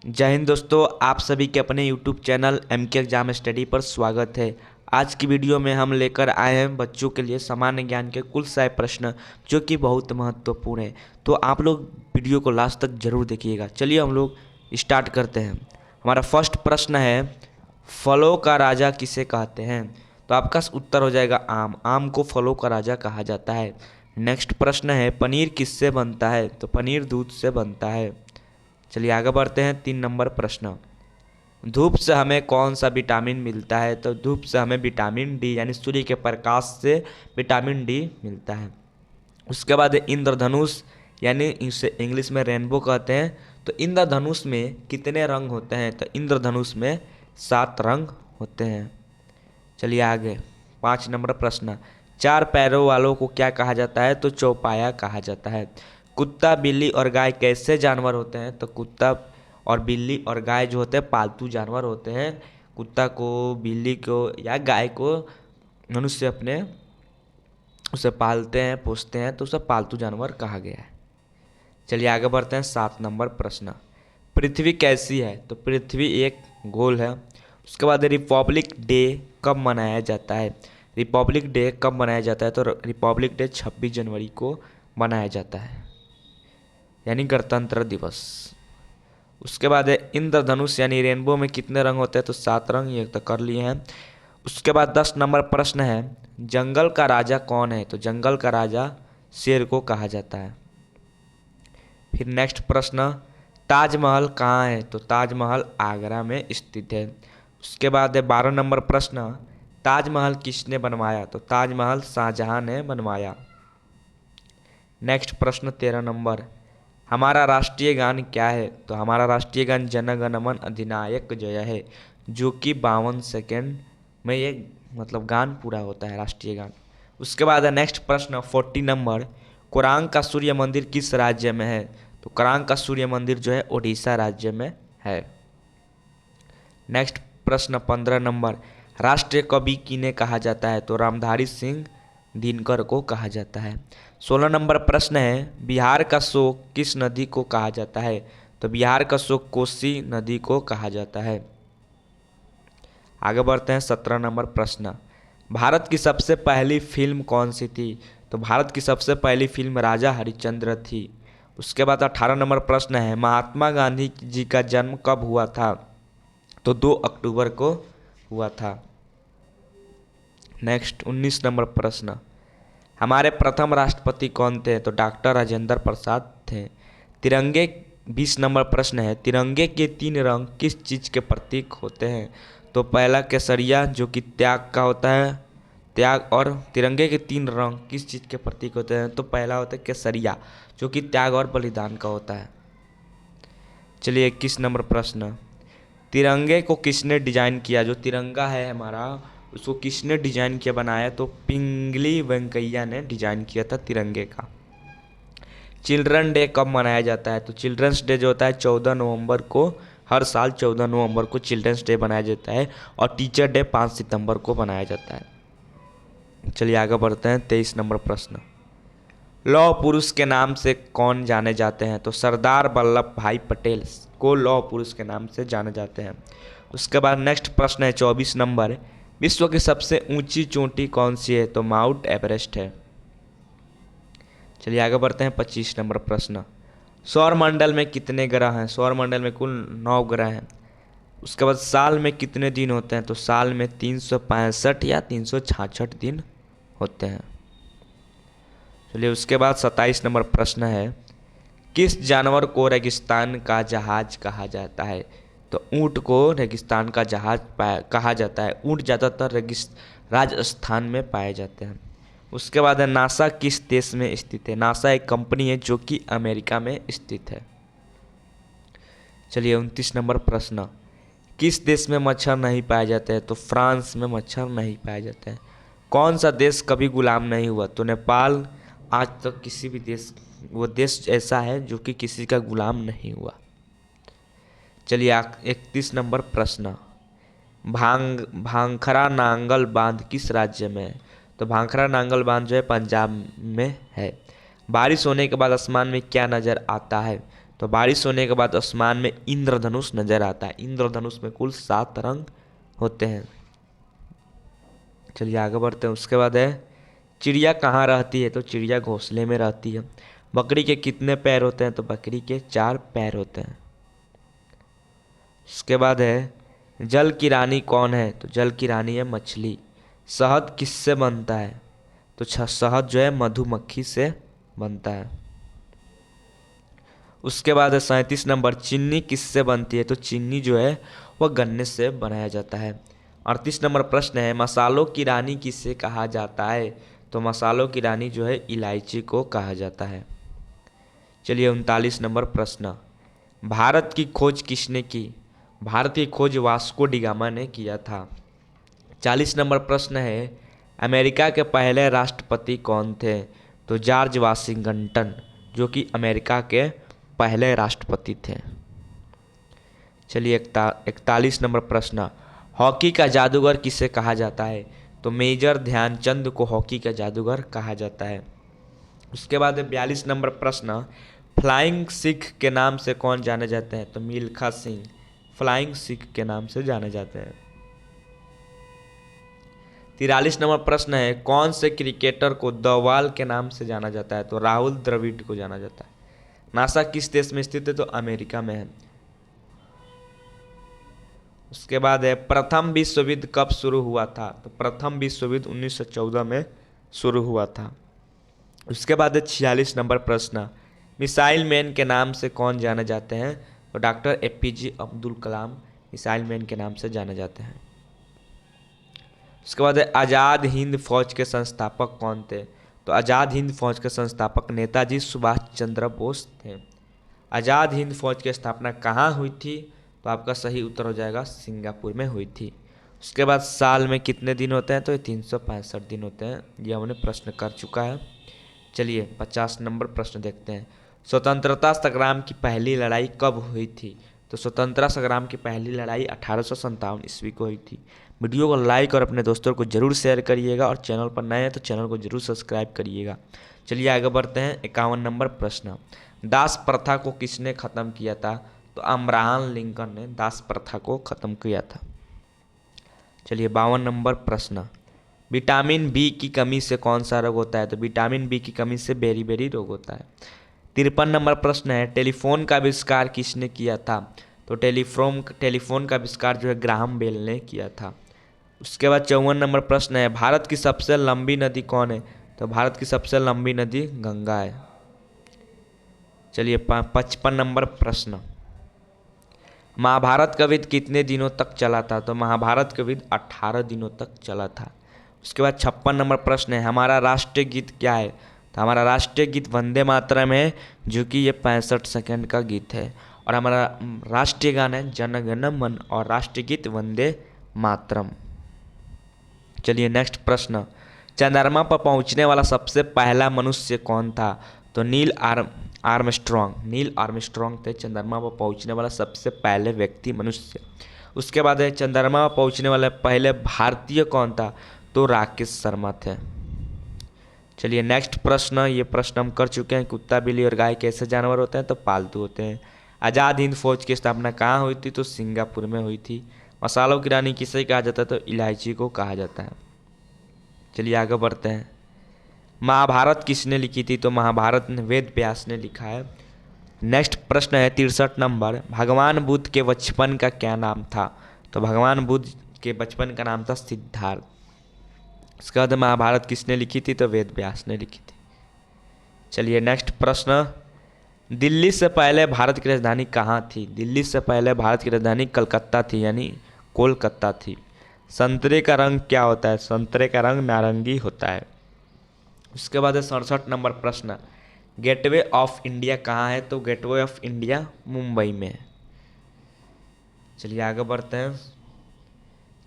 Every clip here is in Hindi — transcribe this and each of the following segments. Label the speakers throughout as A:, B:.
A: जय हिंद दोस्तों, आप सभी के अपने YouTube channel MK exam study पर स्वागत है। आज की वीडियो में हम लेकर आए हैं बच्चों के लिए सामान्य ज्ञान के कुल 100 प्रश्न जो कि बहुत महत्वपूर्ण है। तो आप लोग वीडियो को लास्ट तक जरूर देखिएगा। चलिए हम लोग स्टार्ट करते हैं। हमारा फर्स्ट प्रश्न है, फलों का राजा किसे कहते हैं? तो आपका उत्तर हो जाएगा आम। आम को फलों का राजा कहा जाता है। नेक्स्ट प्रश्न है, पनीर किससे बनता है? तो पनीर दूध से बनता है। चलिए आगे बढ़ते हैं। 3 नंबर प्रश्न, धूप से हमें कौन सा विटामिन मिलता है? तो धूप से हमें विटामिन डी यानी सूर्य के प्रकाश से विटामिन डी मिलता है। उसके बाद इंद्रधनुष यानी इसे इंग्लिश में रेनबो कहते हैं। तो इंद्रधनुष में कितने रंग होते हैं? तो इंद्रधनुष में 7 रंग होते हैं। चलिए आगे 5 नंबर प्रश्न, 4 पैरों वालों को क्या कहा जाता है? तो चौपाया कहा जाता है। कुत्ता, बिल्ली और गाय कैसे जानवर होते हैं? तो कुत्ता और बिल्ली और गाय जो होते हैं पालतू जानवर होते हैं। कुत्ता को, बिल्ली को या गाय को मनुष्य अपने उसे पालते हैं, पोसते हैं, तो उसे पालतू जानवर कहा गया है। चलिए आगे बढ़ते हैं। 7 नंबर प्रश्न, पृथ्वी कैसी है? तो पृथ्वी एक गोल है। उसके बाद रिपब्लिक डे कब मनाया जाता है? रिपब्लिक डे कब मनाया जाता है? तो रिपब्लिक डे 26 जनवरी को मनाया जाता है, यानी गणतंत्र दिवस। उसके बाद है इंद्रधनुष यानी रेनबो में कितने रंग होते हैं? तो 7 रंग, ये तो कर लिए हैं। उसके बाद 10 नंबर प्रश्न है, जंगल का राजा कौन है? तो जंगल का राजा शेर को कहा जाता है। फिर नेक्स्ट प्रश्न, ताजमहल कहाँ है? तो ताजमहल आगरा में स्थित है। उसके बाद है 12 नंबर प्रश्न, ताजमहल किसने बनवाया? तो ताजमहल शाहजहां ने बनवाया। नेक्स्ट प्रश्न 13 नंबर, हमारा राष्ट्रीय गान क्या है? तो हमारा राष्ट्रीय गान जन गण मन अधिनायक जय है, जो कि 52 सेकेंड में ये गान पूरा होता है, राष्ट्रीय गान। उसके बाद है नेक्स्ट प्रश्न 14 नंबर, कोरांग का सूर्य मंदिर किस राज्य में है? तो कोरांग का सूर्य मंदिर जो है उड़ीसा राज्य में है। नेक्स्ट प्रश्न 15 नंबर, राष्ट्रीय कवि किन्हें कहा जाता है? तो रामधारी सिंह दिनकर को कहा जाता है। 16 नंबर प्रश्न है, बिहार का शोक किस नदी को कहा जाता है? तो बिहार का शोक कोसी नदी को कहा जाता है। आगे बढ़ते हैं। 17 नंबर प्रश्न, भारत की सबसे पहली फिल्म कौन सी थी? तो भारत की सबसे पहली फिल्म राजा हरिश्चंद्र थी। उसके बाद 18 नंबर प्रश्न है, महात्मा गांधी जी का जन्म कब हुआ था? तो 2 अक्टूबर को हुआ था। नेक्स्ट 19 नंबर प्रश्न, हमारे प्रथम राष्ट्रपति कौन थे? तो डॉक्टर राजेंद्र प्रसाद थे। तिरंगे 20 नंबर प्रश्न है, तिरंगे के 3 रंग किस चीज़ के प्रतीक होते हैं? तो पहला केसरिया जो कि त्याग का होता है, त्याग। और तिरंगे के 3 रंग किस चीज़ के प्रतीक होते हैं? तो पहला होता है केसरिया जो कि त्याग और बलिदान का होता है। चलिए 21 नंबर प्रश्न, तिरंगे को किसने डिजाइन किया? जो तिरंगा है हमारा उसको किसने डिजाइन किया, बनाया? तो पिंगली वेंकैया ने डिजाइन किया था तिरंगे का। चिल्ड्रन डे कब मनाया जाता है? तो चिल्ड्रंस डे जो होता है 14 नवंबर को, हर साल 14 नवंबर को चिल्ड्रंस डे मनाया जाता है। और टीचर डे 5 सितंबर को मनाया जाता है। चलिए आगे बढ़ते हैं। 23 नंबर प्रश्न, लौह पुरुष के नाम से कौन जाने जाते हैं? तो सरदार वल्लभ भाई पटेल को लौह पुरुष के नाम से जाने जाते हैं। उसके बाद नेक्स्ट प्रश्न है 24 नंबर, विश्व की सबसे ऊंची चोटी कौन सी है? तो माउंट एवरेस्ट है। चलिए आगे बढ़ते हैं। 25 नंबर प्रश्न, सौर मंडल में कितने ग्रह हैं? सौर मंडल में कुल 9 ग्रह हैं। उसके बाद साल में कितने दिन होते हैं? तो साल में 365 या 366 दिन होते हैं। चलिए उसके बाद 27 नंबर प्रश्न है, किस जानवर को रेगिस्तान का जहाज कहा जाता है? तो ऊंट को रेगिस्तान का जहाज कहा जाता है। ऊंट ज़्यादातर राजस्थान में पाए जाते हैं। उसके बाद है, नासा किस देश में स्थित है? नासा एक कंपनी है जो कि अमेरिका में स्थित है। चलिए 29 नंबर प्रश्न, किस देश में मच्छर नहीं पाए जाते हैं? तो फ्रांस में मच्छर नहीं पाए जाते हैं। कौन सा देश कभी गुलाम नहीं हुआ? तो नेपाल आज तक किसी भी देश, वो देश ऐसा है जो कि किसी का गुलाम नहीं हुआ। चलिए 31 नंबर प्रश्न, भांखरा नांगल बांध किस राज्य में है? तो भांखरा नांगल बांध जो है पंजाब में है। बारिश होने के बाद आसमान में क्या नज़र आता है? तो बारिश होने के बाद आसमान में इंद्रधनुष नजर आता है। इंद्रधनुष में कुल 7 रंग होते हैं। चलिए आगे बढ़ते हैं। उसके बाद है चिड़िया कहाँ रहती है? तो चिड़िया घोंसले में रहती है। बकरी के कितने पैर होते हैं? तो बकरी के 4 पैर होते हैं। उसके बाद है जल की रानी कौन है? तो जल की रानी है मछली। शहद किससे बनता है? तो शहद जो है मधुमक्खी से बनता है। उसके बाद है 37 नंबर, चीनी किससे बनती है? तो चीनी जो है वह गन्ने से बनाया जाता है। 38 नंबर प्रश्न है मसालों की रानी किसे कहा जाता है? तो मसालों की रानी जो है इलायची को कहा जाता है। चलिए 39 नंबर प्रश्न, भारत की खोज किसने की? भारत की खोज वास्को डिगामा ने किया था। 40 नंबर प्रश्न है अमेरिका के पहले राष्ट्रपति कौन थे? तो जॉर्ज वाशिंगटन, जो कि अमेरिका के पहले राष्ट्रपति थे। चलिए 41 नंबर प्रश्न, हॉकी का जादूगर किसे कहा जाता है? तो मेजर ध्यानचंद को हॉकी का जादूगर कहा जाता है। उसके बाद 42 नंबर प्रश्न, फ्लाइंग सिख के नाम से कौन जाने जाते हैं? तो मिल्खा सिंह फ्लाइंग सिख के नाम से जाने जाते हैं। 43 नंबर प्रश्न है कौन से क्रिकेटर को द वॉल के नाम से जाना जाता है? तो राहुल द्रविड़ को जाना जाता है। नासा किस देश में स्थित है? तो अमेरिका में है। उसके बाद है प्रथम विश्व युद्ध कब शुरू हुआ था? तो प्रथम विश्व युद्ध 1914 में शुरू हुआ था। उसके बाद है 46 नंबर प्रश्न, मिसाइल मैन के नाम से कौन जाने जाते हैं? तो doctor APJ Abdul Kalam missile man के नाम से जाने जाते हैं। उसके बाद है आज़ाद हिंद फौज के संस्थापक कौन थे? तो आज़ाद हिंद फौज के संस्थापक नेताजी सुभाष चंद्र बोस थे। आज़ाद हिंद फौज की स्थापना कहाँ हुई थी? तो आपका सही उत्तर हो जाएगा सिंगापुर में हुई थी। उसके बाद साल में कितने दिन होते हैं? तो ये 365 दिन होते हैं। ये हमने प्रश्न कर चुका है। चलिए 50 नंबर प्रश्न देखते हैं। स्वतंत्रता संग्राम की पहली लड़ाई कब हुई थी? तो स्वतंत्रता संग्राम की पहली लड़ाई 1857 ईस्वी को हुई थी। वीडियो को लाइक और अपने दोस्तों को जरूर शेयर करिएगा और चैनल पर नए हैं तो चैनल को जरूर सब्सक्राइब करिएगा। चलिए आगे बढ़ते हैं। 51 नंबर प्रश्न, दास प्रथा को किसने खत्म किया था? तो अब्राहम लिंकन ने दास प्रथा को खत्म किया था। चलिए 52 नंबर प्रश्न, विटामिन बी की कमी से कौन सा रोग होता है? तो विटामिन बी की कमी से बेरी रोग होता है। 53 नंबर प्रश्न है टेलीफोन का आविष्कार किसने किया था? तो टेलीफोन का आविष्कार जो है ग्राहम बेल ने किया था। उसके बाद 54 नंबर प्रश्न है भारत की सबसे लंबी नदी कौन है? तो भारत की सबसे लंबी नदी गंगा है। चलिए 55 नंबर प्रश्न, महाभारत का युद्ध कितने दिनों तक चला था? तो महाभारत का युद्ध 18 दिनों तक चला था। उसके बाद 56 नंबर प्रश्न है हमारा राष्ट्रीय गीत क्या है? तो हमारा राष्ट्रीय गीत वंदे मातरम है, जो कि ये 65 सेकंड का गीत है। और हमारा राष्ट्रीय गान है जन गण मन और राष्ट्रीय गीत वंदे मातरम। चलिए नेक्स्ट प्रश्न, चंद्रमा पर पहुंचने वाला सबसे पहला मनुष्य कौन था? तो नील आर्मस्ट्रॉन्ग थे चंद्रमा पर पहुंचने वाला सबसे पहले व्यक्ति मनुष्य। उसके बाद है चंद्रमा पर पहुंचने वाले पहले भारतीय कौन था? तो राकेश शर्मा थे। चलिए नेक्स्ट प्रश्न, ये प्रश्न हम कर चुके हैं। कुत्ता बिल्ली और गाय कैसे जानवर होते हैं? तो पालतू होते हैं। आज़ाद हिंद फौज की स्थापना कहाँ हुई थी? तो सिंगापुर में हुई थी। मसालों की रानी किसे कहा जाता है? तो इलायची को कहा जाता है। चलिए आगे बढ़ते हैं। महाभारत किसने लिखी थी? तो महाभारत वेद व्यास ने लिखा है। नेक्स्ट प्रश्न है 63 नंबर, भगवान बुद्ध के बचपन का क्या नाम था? तो भगवान बुद्ध के बचपन का नाम था सिद्धार्थ। उसके बाद महाभारत किसने लिखी थी? तो वेद व्यास ने लिखी थी। चलिए नेक्स्ट प्रश्न, दिल्ली से पहले भारत की राजधानी कहाँ थी? दिल्ली से पहले भारत की राजधानी कलकत्ता थी, यानी कोलकाता थी। संतरे का रंग क्या होता है? संतरे का रंग नारंगी होता है। उसके बाद है 67 नंबर प्रश्न, गेटवे ऑफ इंडिया कहाँ है? तो गेटवे ऑफ इंडिया मुंबई में है। चलिए आगे बढ़ते हैं।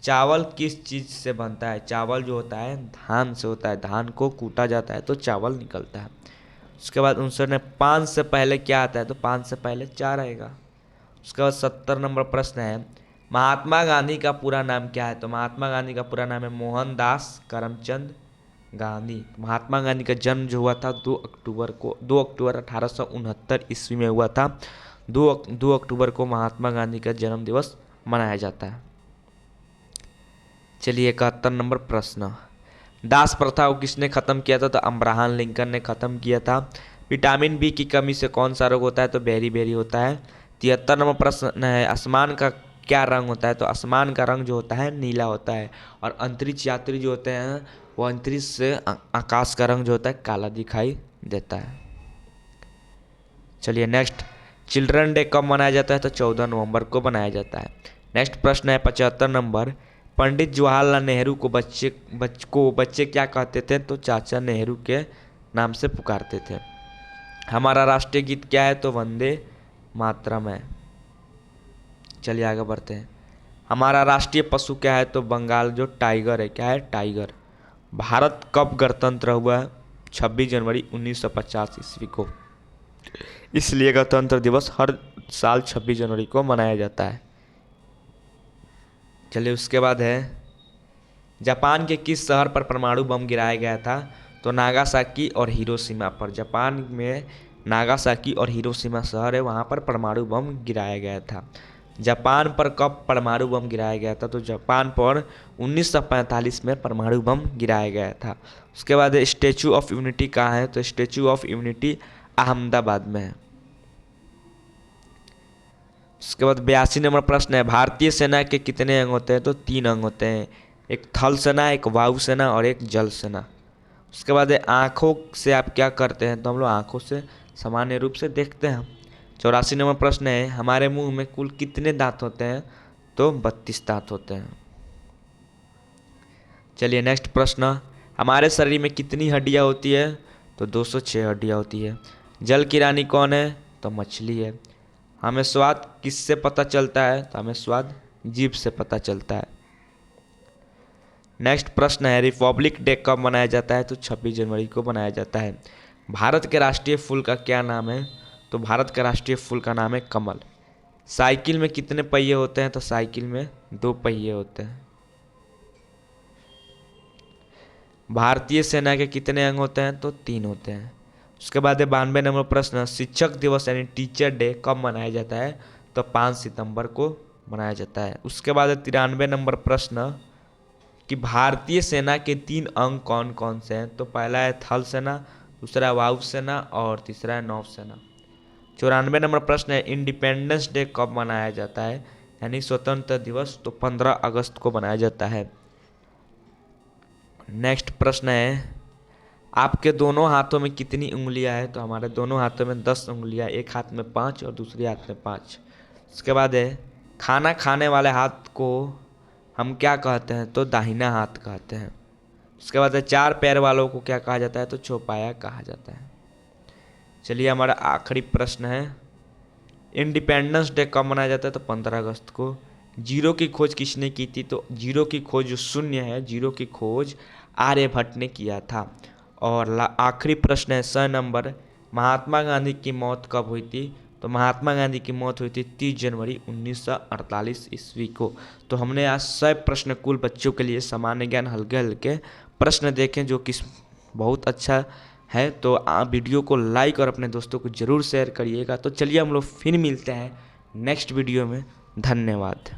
A: चावल किस चीज़ से बनता है? चावल जो होता है धान से होता है। धान को कूटा जाता है तो चावल निकलता है। उसके बाद 59 पान से पहले क्या आता है? तो पान से पहले चार आएगा। उसके बाद 70 नंबर प्रश्न है महात्मा गांधी का पूरा नाम क्या है? तो महात्मा गांधी का पूरा नाम है मोहनदास करमचंद गांधी। महात्मा गांधी का जन्म जो हुआ था 2 अक्टूबर 1869 ईस्वी में हुआ था। 2 अक्टूबर को महात्मा गांधी का जन्म दिवस मनाया जाता है। चलिए 71 नंबर प्रश्न, दास प्रथा को किसने खत्म किया था? तो अब्राहम लिंकन ने खत्म किया था। विटामिन बी की कमी से कौन सा रोग होता है? तो बेरी होता है। 73 नंबर प्रश्न है, आसमान का क्या रंग होता है? तो आसमान का रंग जो होता है नीला होता है। और अंतरिक्ष यात्री जो होते हैं वो अंतरिक्ष से आकाश का रंग जो होता है काला दिखाई देता है। चलिए नेक्स्ट, चिल्ड्रन डे कब मनाया जाता है? तो 14 नवंबर को मनाया जाता है। नेक्स्ट प्रश्न है 75 नंबर, पंडित जवाहरलाल नेहरू को बच्चे क्या कहते थे? तो चाचा नेहरू के नाम से पुकारते थे। हमारा राष्ट्रीय गीत क्या है? तो वंदे मातरम है। चलिए आगे बढ़ते हैं। हमारा राष्ट्रीय पशु क्या है? तो बंगाल जो टाइगर है, क्या है? टाइगर। भारत कब गणतंत्र हुआ है? 26 जनवरी 1950 ईस्वी को। इसलिए गणतंत्र दिवस हर साल 26 जनवरी को मनाया जाता है। चलिए उसके बाद है, जापान के किस शहर पर परमाणु बम गिराया गया था? तो नागासाकी और हिरोशिमा पर। जापान में नागासाकी और हिरोशिमा शहर है, वहाँ पर परमाणु बम गिराया गया था। जापान पर कब परमाणु बम गिराया गया था? तो जापान पर 1945 में परमाणु बम गिराया गया था। उसके बाद स्टैचू ऑफ यूनिटी कहाँ है? तो स्टैचू ऑफ यूनिटी अहमदाबाद में है। उसके बाद 82 नंबर प्रश्न है, भारतीय सेना के कितने अंग होते हैं? तो 3 अंग होते हैं, एक थल सेना, एक वायु सेना और एक जल सेना। उसके बाद आँखों से आप क्या करते हैं? तो हम लोग आँखों से सामान्य रूप से देखते हैं। 84 नंबर प्रश्न है, हमारे मुंह में कुल कितने दांत होते हैं? तो 32 दांत होते हैं। चलिए नेक्स्ट प्रश्न, हमारे शरीर में कितनी हड्डियाँ होती है? तो 206 हड्डियाँ होती है। जल की रानी कौन है? तो मछली है। हमें स्वाद किससे पता चलता है? तो हमें स्वाद जीभ से पता चलता है। नेक्स्ट प्रश्न है, रिपब्लिक डे कब मनाया जाता है? तो 26 जनवरी को मनाया जाता है। भारत के राष्ट्रीय फूल का क्या नाम है? तो भारत का राष्ट्रीय फूल का नाम है कमल। साइकिल में कितने पहिए होते हैं? तो साइकिल में 2 पहिए होते हैं। भारतीय सेना के कितने अंग होते हैं? तो 3 होते हैं। उसके बाद 92 नंबर प्रश्न, शिक्षक दिवस यानी टीचर डे कब मनाया जाता है? तो 5 सितंबर को मनाया जाता है। उसके बाद 93 नंबर प्रश्न कि भारतीय सेना के 3 अंग कौन कौन से हैं? तो पहला है थल सेना, दूसरा वायु सेना और तीसरा है नौसेना। 94 नंबर प्रश्न है, इंडिपेंडेंस डे कब मनाया जाता है? यानी स्वतंत्रता दिवस तो 15 अगस्त को मनाया जाता है। नेक्स्ट प्रश्न है, आपके दोनों हाथों में कितनी उंगलियां हैं? तो हमारे दोनों हाथों में 10 उंगलियां, एक हाथ में 5 और दूसरे हाथ में 5। उसके बाद है, खाना खाने वाले हाथ को हम क्या कहते हैं? तो दाहिना हाथ कहते हैं। उसके बाद है, 4 पैर वालों को क्या कहा जाता है? तो चौपाया कहा जाता है। चलिए हमारा आखिरी प्रश्न है, इंडिपेंडेंस डे कब मनाया जाता है? तो 15 अगस्त को। जीरो की खोज किसने की थी? तो जीरो की खोज जो शून्य है, जीरो की खोज आर्यभट्ट ने किया था। और आखिरी प्रश्न है 6 नंबर, महात्मा गांधी की मौत कब हुई थी? तो महात्मा गांधी की मौत हुई थी 30 जनवरी 1948 ईस्वी को। तो हमने आज 100 प्रश्न कुल बच्चों के लिए सामान्य ज्ञान हल्के हल्के प्रश्न देखें, जो कि बहुत अच्छा है। तो आप वीडियो को लाइक और अपने दोस्तों को ज़रूर शेयर करिएगा। तो चलिए हम लोग फिर मिलते हैं नेक्स्ट वीडियो में। धन्यवाद।